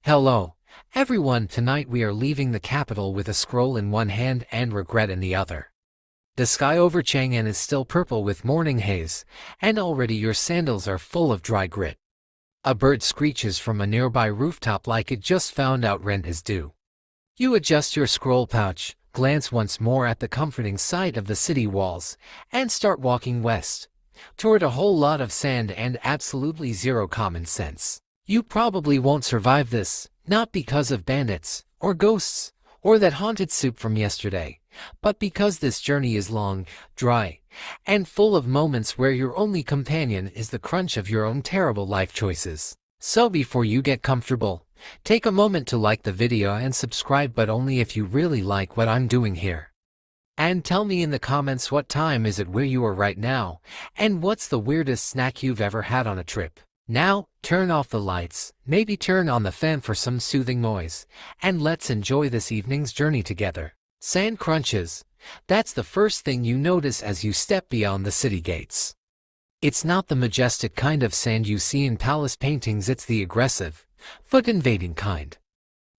Hello, everyone. Tonight we are leaving the capital with a scroll in one hand and regret in the other. The sky over Chang'an is still purple with morning haze, and already your sandals are full of dry grit. A bird screeches from a nearby rooftop like it just found out rent is due. You adjust your scroll pouch, glance once more at the comforting sight of the city walls, and start walking west, toward a whole lot of sand and absolutely zero common sense. You probably won't survive this, not because of bandits, or ghosts, or that haunted soup from yesterday, but because this journey is long, dry, and full of moments where your only companion is the crunch of your own terrible life choices. So before you get comfortable, take a moment to like the video and subscribe, but only if you really like what I'm doing here. And tell me in the comments what time is it where you are right now, and what's the weirdest snack you've ever had on a trip. Now, turn off the lights, maybe turn on the fan for some soothing noise, and let's enjoy this evening's journey together. Sand crunches. That's the first thing you notice as you step beyond the city gates. It's not the majestic kind of sand you see in palace paintings, it's the aggressive, foot-invading kind.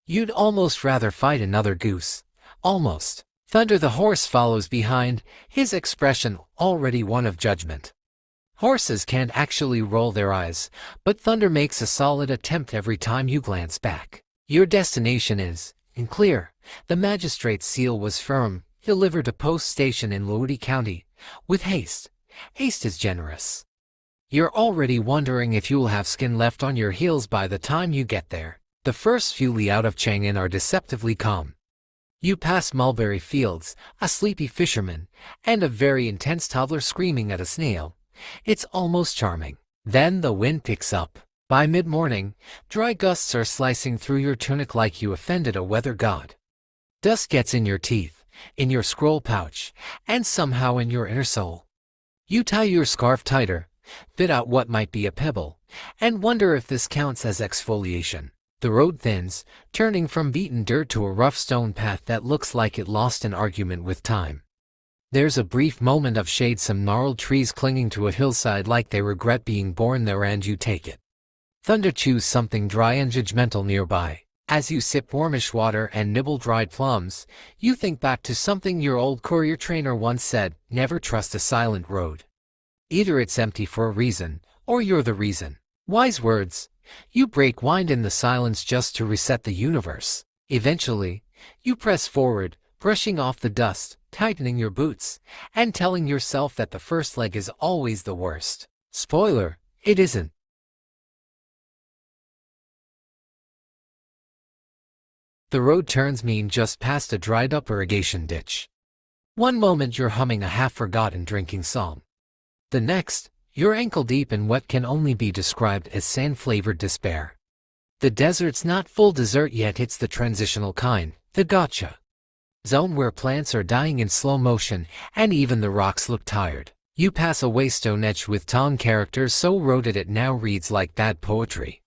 You'd almost rather fight another goose. Almost. Thunder the horse follows behind, his expression already one of judgment. Horses can't actually roll their eyes, but Thunder makes a solid attempt every time you glance back. Your destination is, in clear. The magistrate's seal was firm, delivered to post station in Luodi County, with haste. Haste is generous. You're already wondering if you'll have skin left on your heels by the time you get there. The first few li out of Chang'an are deceptively calm. You pass mulberry fields, a sleepy fisherman, and a very intense toddler screaming at a snail. It's almost charming. Then the wind picks up. By mid-morning, dry gusts are slicing through your tunic like you offended a weather god. Dust gets in your teeth, in your scroll pouch, and somehow in your inner soul. You tie your scarf tighter, fit out what might be a pebble, and wonder if this counts as exfoliation. The road thins, turning from beaten dirt to a rough stone path that looks like it lost an argument with time. There's a brief moment of shade, some gnarled trees clinging to a hillside like they regret being born there, and you take it. Thunder chews something dry and judgmental nearby. As you sip warmish water and nibble dried plums, you think back to something your old courier trainer once said: never trust a silent road. Either it's empty for a reason, or you're the reason. Wise words. You break wind in the silence just to reset the universe. Eventually, you press forward, brushing off the dust, tightening your boots, and telling yourself that the first leg is always the worst. Spoiler, it isn't. The road turns mean just past a dried-up irrigation ditch. One moment you're humming a half-forgotten drinking song. The next, you're ankle-deep in what can only be described as sand-flavored despair. The desert's not full desert yet, it's the transitional kind, the gotcha zone where plants are dying in slow motion, and even the rocks look tired. You pass a waystone etched with Tong characters so roted it now reads like bad poetry.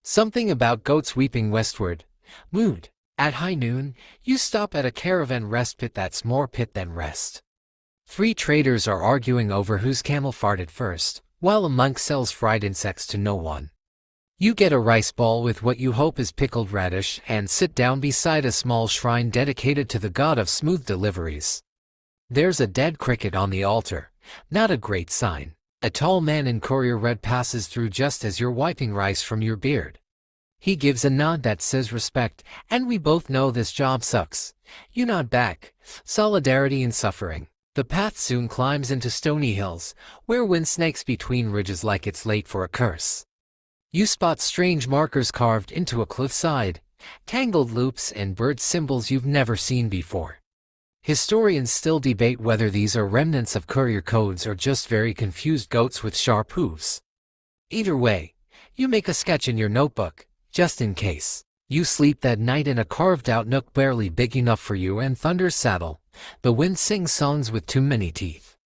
Something about goats weeping westward. Mood. At high noon, you stop at a caravan rest pit that's more pit than rest. 3 traders are arguing over whose camel farted first, while a monk sells fried insects to no one. You get a rice ball with what you hope is pickled radish and sit down beside a small shrine dedicated to the god of smooth deliveries. There's a dead cricket on the altar, not a great sign. A tall man in courier red passes through just as you're wiping rice from your beard. He gives a nod that says respect, and we both know this job sucks. You nod back, solidarity in suffering. The path soon climbs into stony hills, where wind snakes between ridges like it's late for a curse. You spot strange markers carved into a cliffside, tangled loops and bird symbols you've never seen before. Historians still debate whether these are remnants of courier codes or just very confused goats with sharp hooves. Either way, you make a sketch in your notebook, just in case. You sleep that night in a carved-out nook barely big enough for you and Thunder's saddle. The wind sings songs with too many teeth.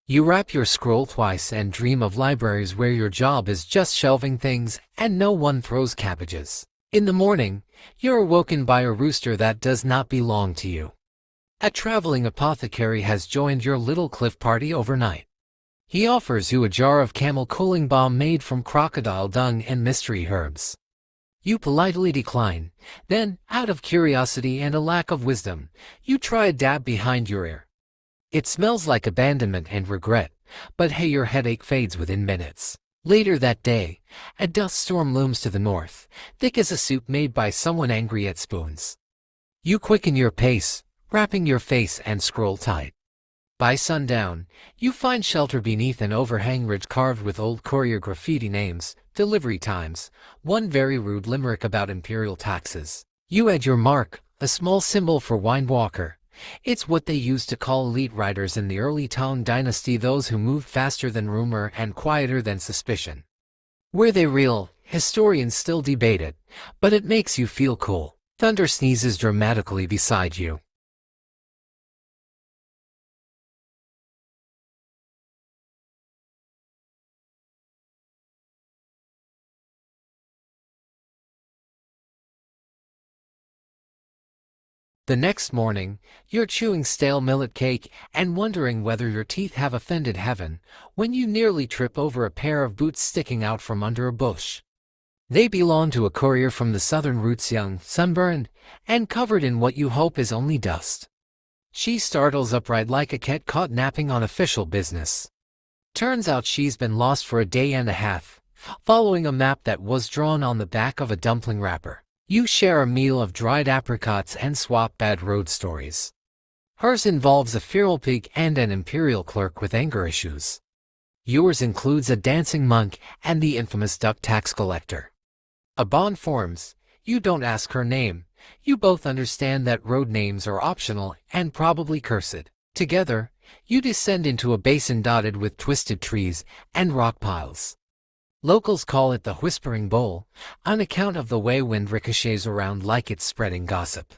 You wrap your scroll twice and dream of libraries where your job is just shelving things and no one throws cabbages. In the morning, you're awoken by a rooster that does not belong to you. A traveling apothecary has joined your little cliff party overnight. He offers you a jar of camel cooling balm made from crocodile dung and mystery herbs. You politely decline. Then, out of curiosity and a lack of wisdom, you try a dab behind your ear. It smells like abandonment and regret, but hey, your headache fades within minutes. Later that day, a dust storm looms to the north, thick as a soup made by someone angry at spoons. You quicken your pace, wrapping your face and scroll tight. By sundown, you find shelter beneath an overhang ridge carved with old courier graffiti names, delivery times, one very rude limerick about imperial taxes. You add your mark, a small symbol for windwalker. It's what they used to call elite riders in the early Tang dynasty, those who moved faster than rumor and quieter than suspicion. Were they real? Historians still debate it, but it makes you feel cool. Thunder sneezes dramatically beside you. The next morning, you're chewing stale millet cake and wondering whether your teeth have offended heaven, when you nearly trip over a pair of boots sticking out from under a bush. They belong to a courier from the southern roots, young, sunburned, and covered in what you hope is only dust. She startles upright like a cat caught napping on official business. Turns out she's been lost for a day and a half, following a map that was drawn on the back of a dumpling wrapper. You share a meal of dried apricots and swap bad road stories. Hers involves a feral pig and an imperial clerk with anger issues. Yours includes a dancing monk and the infamous duck tax collector. A bond forms. You don't ask her name. You both understand that road names are optional and probably cursed. Together, you descend into a basin dotted with twisted trees and rock piles. Locals call it the Whispering Bowl, on account of the way wind ricochets around like it's spreading gossip.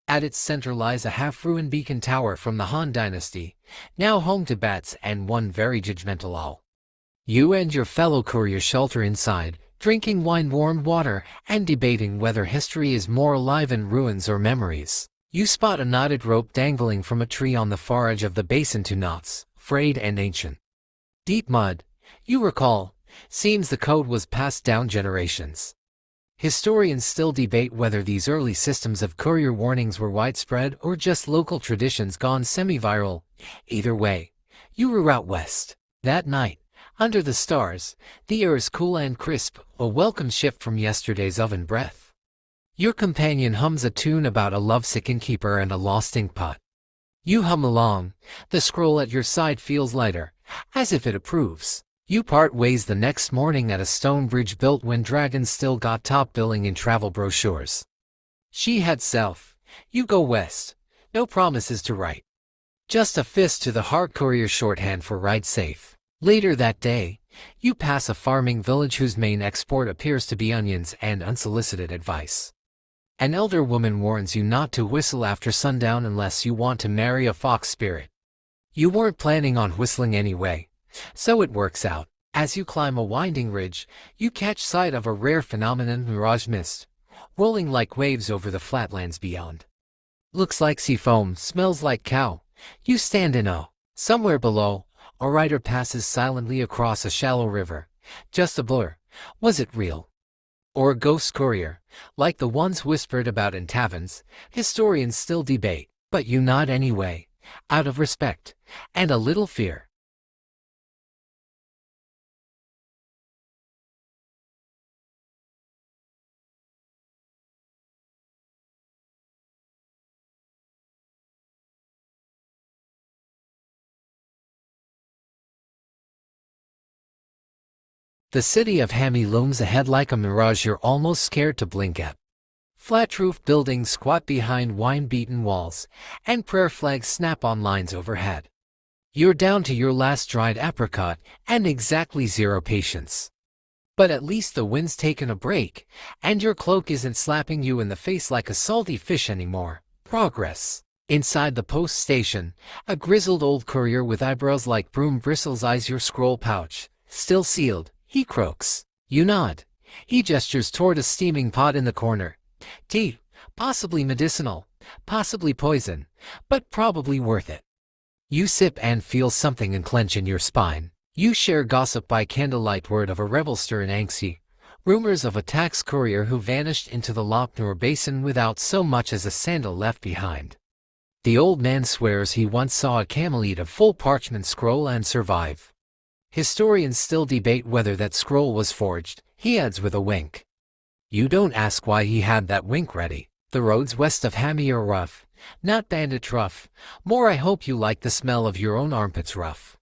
At its center lies a half-ruined beacon tower from the Han Dynasty, now home to bats and one very judgmental owl. You and your fellow courier shelter inside, drinking wine-warmed water and debating whether history is more alive in ruins or memories. You spot a knotted rope dangling from a tree on the far edge of the basin, two knots, frayed and ancient. Deep mud, you recall. Seems the code was passed down generations. Historians still debate whether these early systems of courier warnings were widespread or just local traditions gone semi-viral. Either way, you reroute west. That night, under the stars, the air is cool and crisp, a welcome shift from yesterday's oven breath. Your companion hums a tune about a lovesick innkeeper and a lost inkpot. You hum along. The scroll at your side feels lighter, as if it approves. You part ways the next morning at a stone bridge built when dragons still got top billing in travel brochures. She heads south. You go west. No promises to right. Just a fist to the heart, courier shorthand for ride safe. Later that day, you pass a farming village whose main export appears to be onions and unsolicited advice. An elder woman warns you not to whistle after sundown unless you want to marry a fox spirit. You weren't planning on whistling anyway. So it works out. As you climb a winding ridge, you catch sight of a rare phenomenon, mirage mist, rolling like waves over the flatlands beyond. Looks like sea foam, smells like cow. You stand in awe. Somewhere below, a rider passes silently across a shallow river. Just a blur. Was it real? Or a ghost courier, like the ones whispered about in taverns? Historians still debate, but you nod anyway, out of respect, and a little fear. The city of Hami looms ahead like a mirage you're almost scared to blink at. Flat-roof buildings squat behind wine-beaten walls, and prayer flags snap on lines overhead. You're down to your last dried apricot, and exactly zero patience. But at least the wind's taken a break, and your cloak isn't slapping you in the face like a salty fish anymore. Progress. Inside the post station, a grizzled old courier with eyebrows like broom bristles eyes your scroll pouch, still sealed. He croaks. You nod. He gestures toward a steaming pot in the corner. Tea, possibly medicinal, possibly poison, but probably worth it. You sip and feel something unclench in your spine. You share gossip by candlelight, word of a rebel stir in Anxi, Rumors of a tax courier who vanished into the Lochner Basin without so much as a sandal left behind. The old man swears he once saw a camel eat a full parchment scroll and survive. Historians still debate whether that scroll was forged, he adds with a wink. You don't ask why he had that wink ready. The roads west of Hammy are rough, not bandit rough. More I hope you like the smell of your own armpits rough.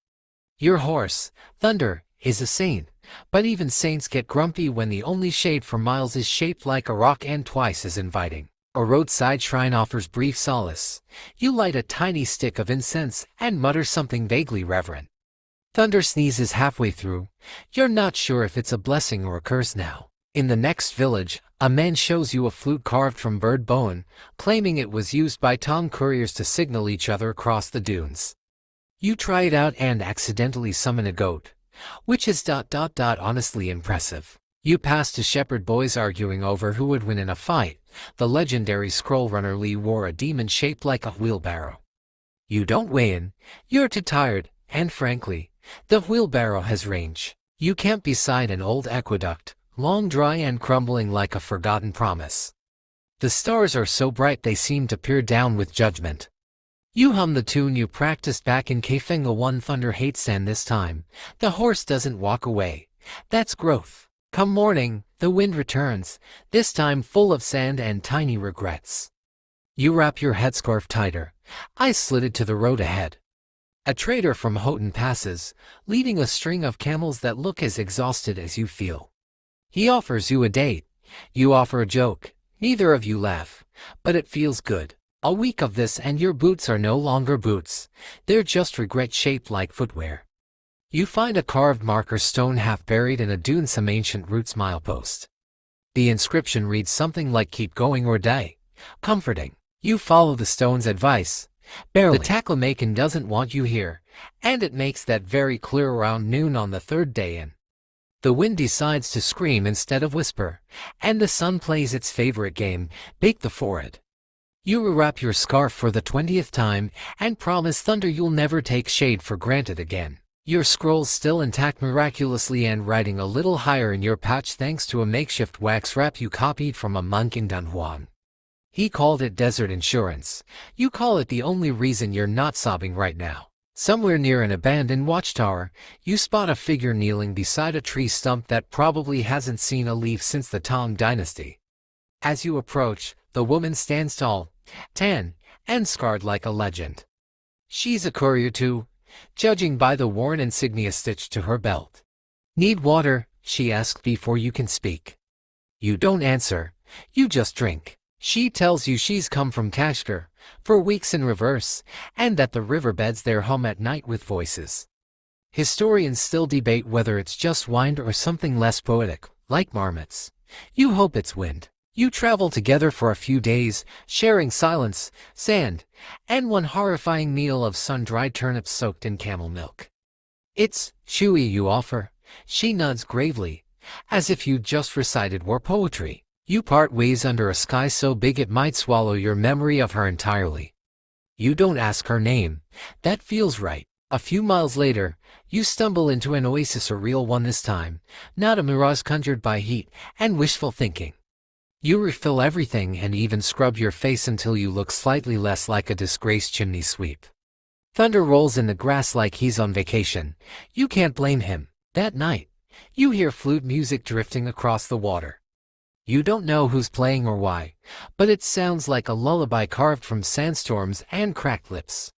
Your horse, Thunder, is a saint, but even saints get grumpy when the only shade for miles is shaped like a rock and twice as inviting. A roadside shrine offers brief solace. You light a tiny stick of incense and mutter something vaguely reverent. Thunder sneezes halfway through. You're not sure if it's a blessing or a curse now. In the next village, a man shows you a flute carved from bird bone, claiming it was used by town couriers to signal each other across the dunes. You try it out and accidentally summon a goat, which is honestly impressive. You pass two shepherd boys arguing over who would win in a fight. The legendary scroll runner Lee wore a demon shaped like a wheelbarrow. You don't weigh in, you're too tired, and frankly, the wheelbarrow has range. You camp beside an old aqueduct, long dry and crumbling like a forgotten promise. The stars are so bright they seem to peer down with judgment. You hum the tune you practiced back in Kafenga 1. Thunder hates sand this time. The horse doesn't walk away. That's growth. Come morning, the wind returns, this time full of sand and tiny regrets. You wrap your headscarf tighter, eyes slitted to the road ahead. A trader from Houghton passes, leading a string of camels that look as exhausted as you feel. He offers you a date. You offer a joke. Neither of you laugh, but it feels good. A week of this and your boots are no longer boots. They're just regret shaped like footwear. You find a carved marker stone half buried in a dune, some ancient roots milepost. The inscription reads something like keep going or die. Comforting. You follow the stone's advice. Barely. The Taklamakan doesn't want you here, and it makes that very clear around noon on the third day in. The wind decides to scream instead of whisper, and the sun plays its favorite game, bake the forehead. You rewrap your scarf for the 20th time and promise Thunder you'll never take shade for granted again. Your scroll's still intact miraculously and riding a little higher in your pouch thanks to a makeshift wax wrap you copied from a monk in Dunhuang. He called it desert insurance. You call it the only reason you're not sobbing right now. Somewhere near an abandoned watchtower, you spot a figure kneeling beside a tree stump that probably hasn't seen a leaf since the Tang dynasty. As you approach, the woman stands tall, tan, and scarred like a legend. She's a courier too, judging by the worn insignia stitched to her belt. Need water? She asks before you can speak. You don't answer, you just drink. She tells you she's come from Kashgar, for weeks in reverse, and that the riverbeds there hum at night with voices. Historians still debate whether it's just wind or something less poetic, like marmots. You hope it's wind. You travel together for a few days, sharing silence, sand, and one horrifying meal of sun-dried turnips soaked in camel milk. It's chewy, you offer. She nods gravely, as if you'd just recited war poetry. You part ways under a sky so big it might swallow your memory of her entirely. You don't ask her name. That feels right. A few miles later, you stumble into an oasis, a real one this time, not a mirage conjured by heat and wishful thinking. You refill everything and even scrub your face until you look slightly less like a disgraced chimney sweep. Thunder rolls in the grass like he's on vacation. You can't blame him. That night, you hear flute music drifting across the water. You don't know who's playing or why, but it sounds like a lullaby carved from sandstorms and cracked lips.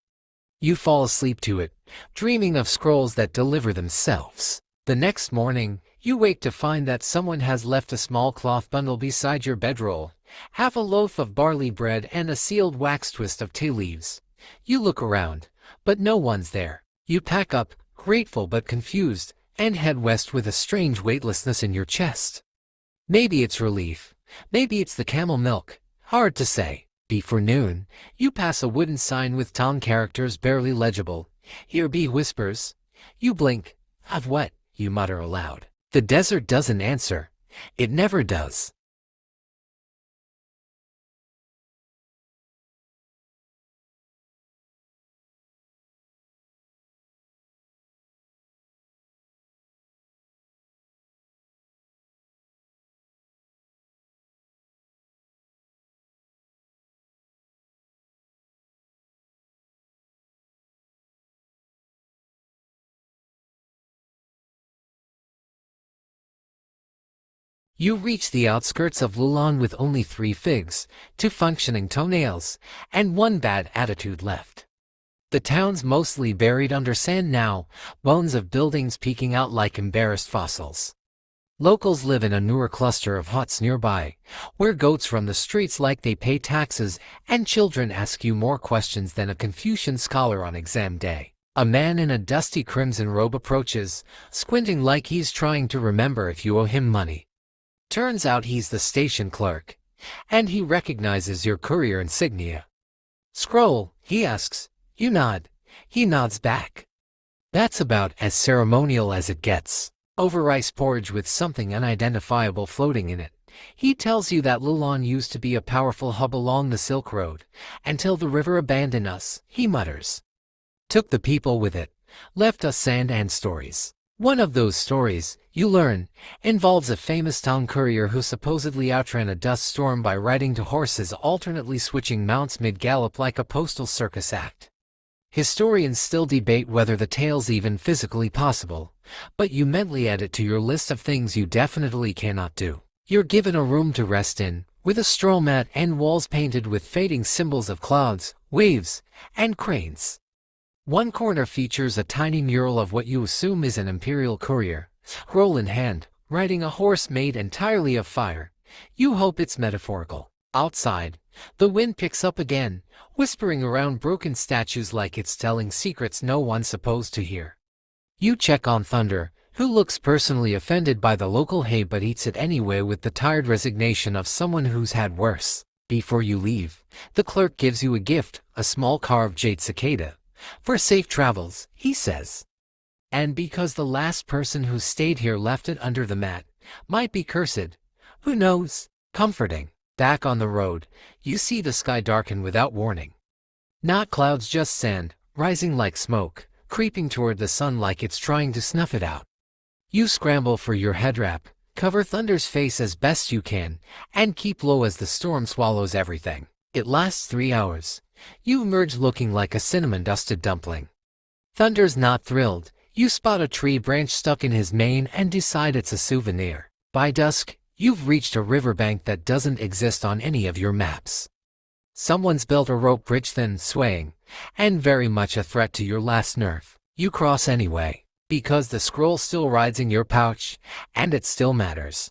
You fall asleep to it, dreaming of scrolls that deliver themselves. The next morning, you wake to find that someone has left a small cloth bundle beside your bedroll, half a loaf of barley bread and a sealed wax twist of tea leaves. You look around, but no one's there. You pack up, grateful but confused, and head west with a strange weightlessness in your chest. Maybe it's relief, maybe it's the camel milk, hard to say. Before noon, you pass a wooden sign with Tang characters barely legible. Here be whispers. You blink. Of what? You mutter aloud. The desert doesn't answer. It never does. You reach the outskirts of Lulon with only 3 figs, 2 functioning toenails, and 1 bad attitude left. The town's mostly buried under sand now, bones of buildings peeking out like embarrassed fossils. Locals live in a newer cluster of huts nearby, where goats run the streets like they pay taxes, and children ask you more questions than a Confucian scholar on exam day. A man in a dusty crimson robe approaches, squinting like he's trying to remember if you owe him money. Turns out he's the station clerk, and he recognizes your courier insignia. "Scroll?" he asks. You nod. He nods back. That's about as ceremonial as it gets. Over rice porridge with something unidentifiable floating in it. He tells you that Lulon used to be a powerful hub along the Silk Road, until the river abandoned us, he mutters. Took the people with it, left us sand and stories. One of those stories, you learn, involves a famous town courier who supposedly outran a dust storm by riding to horses alternately switching mounts mid-gallop like a postal circus act. Historians still debate whether the tale's even physically possible, but you mentally add it to your list of things you definitely cannot do. You're given a room to rest in, with a straw mat and walls painted with fading symbols of clouds, waves, and cranes. One corner features a tiny mural of what you assume is an imperial courier, scroll in hand, riding a horse made entirely of fire. You hope it's metaphorical. Outside, the wind picks up again, whispering around broken statues like it's telling secrets no one's supposed to hear. You check on Thunder, who looks personally offended by the local hay but eats it anyway with the tired resignation of someone who's had worse. Before you leave, the clerk gives you a gift, a small carved jade cicada. For safe travels, he says. And because the last person who stayed here left it under the mat, might be cursed. Who knows? Comforting. Back on the road, you see the sky darken without warning. Not clouds, just sand, rising like smoke, creeping toward the sun like it's trying to snuff it out. You scramble for your headwrap, cover Thunder's face as best you can, and keep low as the storm swallows everything. It lasts 3 hours. You emerge looking like a cinnamon-dusted dumpling. Thunder's not thrilled. You spot a tree branch stuck in his mane and decide it's a souvenir. By dusk, you've reached a riverbank that doesn't exist on any of your maps. Someone's built a rope bridge thin, swaying, and very much a threat to your last nerve. You cross anyway, because the scroll still rides in your pouch, and it still matters.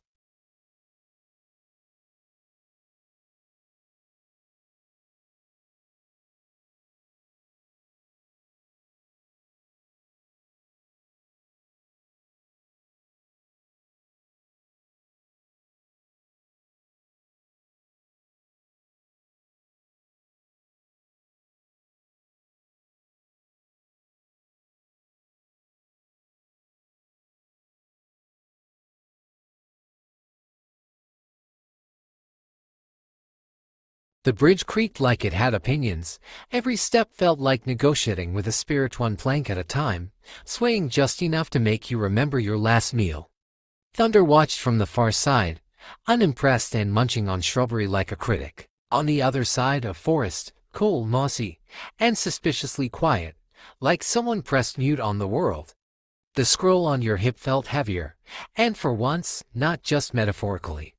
The bridge creaked like it had opinions. Every step felt like negotiating with a spirit, one plank at a time, swaying just enough to make you remember your last meal. Thunder watched from the far side, unimpressed and munching on shrubbery like a critic. On the other side, a forest, cool, mossy, and suspiciously quiet, like someone pressed mute on the world. The scroll on your hip felt heavier, and for once, not just metaphorically.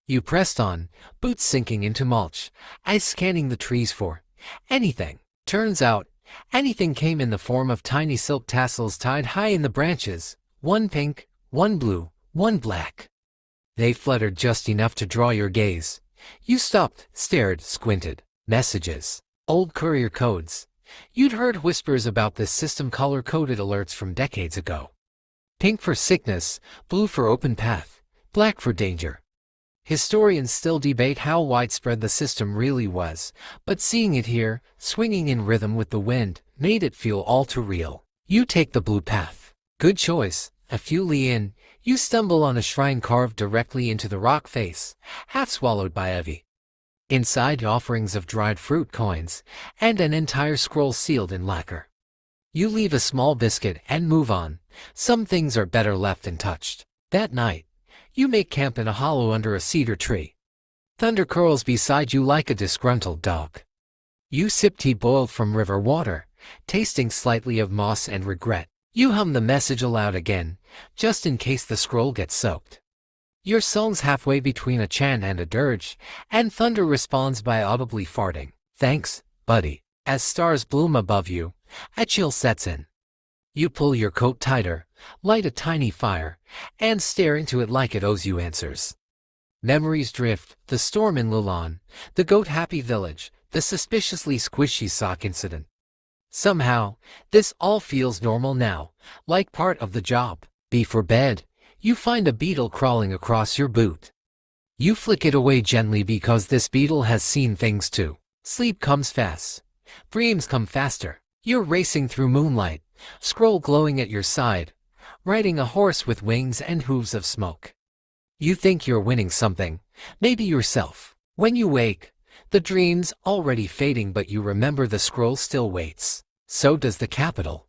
You pressed on, boots sinking into mulch, eyes scanning the trees for anything. Turns out, anything came in the form of tiny silk tassels tied high in the branches, one pink, one blue, one black. They fluttered just enough to draw your gaze. You stopped, stared, squinted. Messages. Old courier codes. You'd heard whispers about this system, color-coded alerts from decades ago. Pink for sickness, blue for open path, black for danger. Historians still debate how widespread the system really was, but seeing it here, swinging in rhythm with the wind, made it feel all too real. You take the blue path. Good choice. A few li in, you stumble on a shrine carved directly into the rock face, half swallowed by ivy. Inside, offerings of dried fruit coins, and an entire scroll sealed in lacquer. You leave a small biscuit and move on. Some things are better left untouched. That night, you make camp in a hollow under a cedar tree. Thunder curls beside you like a disgruntled dog. You sip tea boiled from river water, tasting slightly of moss and regret. You hum the message aloud again, just in case the scroll gets soaked. Your song's halfway between a chant and a dirge, and thunder responds by audibly farting. Thanks, buddy. As stars bloom above you, a chill sets in. You pull your coat tighter, light a tiny fire, and stare into it like it owes you answers. Memories drift, the storm in Lulan, the goat-happy village, the suspiciously squishy sock incident. Somehow, this all feels normal now, like part of the job. Before bed, you find a beetle crawling across your boot. You flick it away gently because this beetle has seen things too. Sleep comes fast. Dreams come faster. You're racing through moonlight, scroll glowing at your side, riding a horse with wings and hooves of smoke. You think you're winning something, maybe yourself. When you wake, the dream's already fading, but you remember the scroll still waits. So does the capital.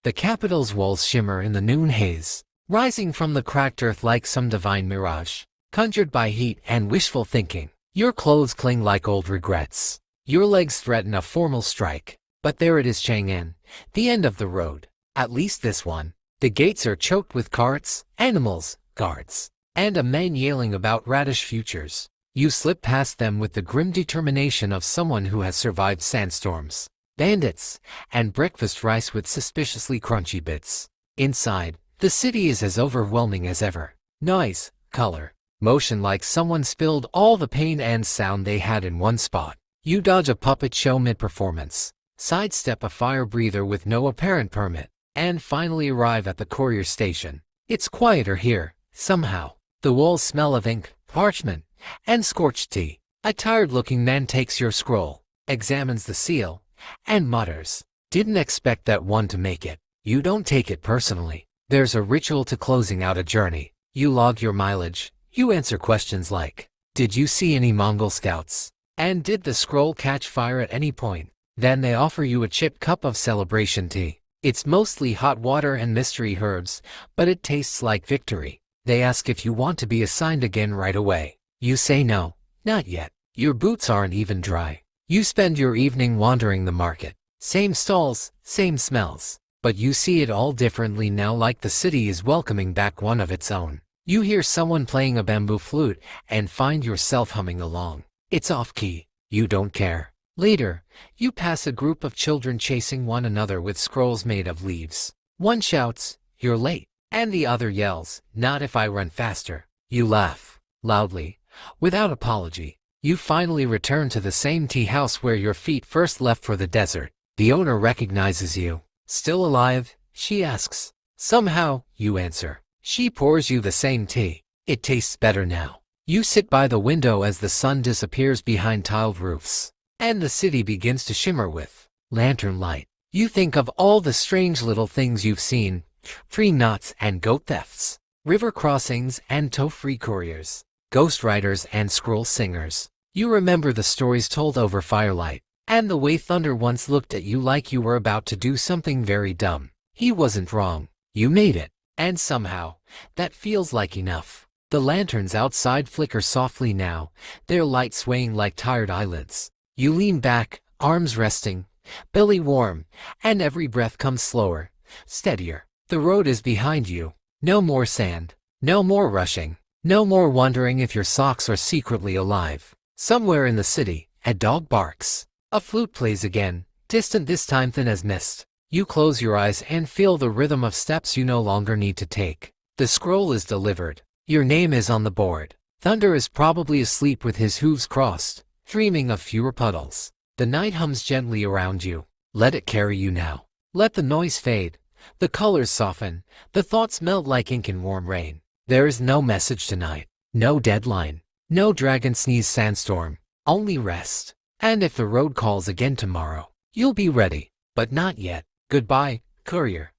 The capital's walls shimmer in the noon haze, rising from the cracked earth like some divine mirage, conjured by heat and wishful thinking. Your clothes cling like old regrets. Your legs threaten a formal strike. But there it is, Chang'an, the end of the road. At least this one. The gates are choked with carts, animals, guards, and a man yelling about radish futures. You slip past them with the grim determination of someone who has survived sandstorms, bandits, and breakfast rice with suspiciously crunchy bits. Inside, the city is as overwhelming as ever. Noise, color, motion, like someone spilled all the pain and sound they had in one spot. You dodge a puppet show mid-performance, sidestep a fire breather with no apparent permit, and finally arrive at the courier station. It's quieter here, somehow. The walls smell of ink, parchment, and scorched tea. A tired-looking man takes your scroll, examines the seal, and mutters, "Didn't expect that one to make it." You don't take it personally. There's a ritual to closing out a journey. You log your mileage. You answer questions like, "Did you see any Mongol scouts? And did the scroll catch fire at any point?" Then they offer you a chipped cup of celebration tea. It's mostly hot water and mystery herbs, but it tastes like victory. They ask if you want to be assigned again right away. You say no, not yet. Your boots aren't even dry. You spend your evening wandering the market. Same stalls, same smells. But you see it all differently now, like the city is welcoming back one of its own. You hear someone playing a bamboo flute and find yourself humming along. It's off-key. You don't care. Later, you pass a group of children chasing one another with scrolls made of leaves. One shouts, "You're late," and the other yells, "Not if I run faster." You laugh, loudly, without apology. You finally return to the same tea house where your feet first left for the desert. The owner recognizes you. "Still alive?" she asks. Somehow, you answer. She pours you the same tea. It tastes better now. You sit by the window as the sun disappears behind tiled roofs, and the city begins to shimmer with lantern light. You think of all the strange little things you've seen, tree knots and goat thefts, river crossings and tow-free couriers, ghost riders and scroll singers. You remember the stories told over firelight, and the way thunder once looked at you like you were about to do something very dumb. He wasn't wrong. You made it. And somehow, that feels like enough. The lanterns outside flicker softly now, their light swaying like tired eyelids. You lean back, arms resting, belly warm, and every breath comes slower, steadier. The road is behind you. No more sand. No more rushing. No more wondering if your socks are secretly alive. Somewhere in the city, a dog barks. A flute plays again, distant this time, thin as mist. You close your eyes and feel the rhythm of steps you no longer need to take. The scroll is delivered. Your name is on the board. Thunder is probably asleep with his hooves crossed, dreaming of fewer puddles. The night hums gently around you. Let it carry you now. Let the noise fade. The colors soften. The thoughts melt like ink in warm rain. There is no message tonight. No deadline. No dragon sneeze sandstorm. Only rest. And if the road calls again tomorrow, you'll be ready. But not yet. Goodbye, courier.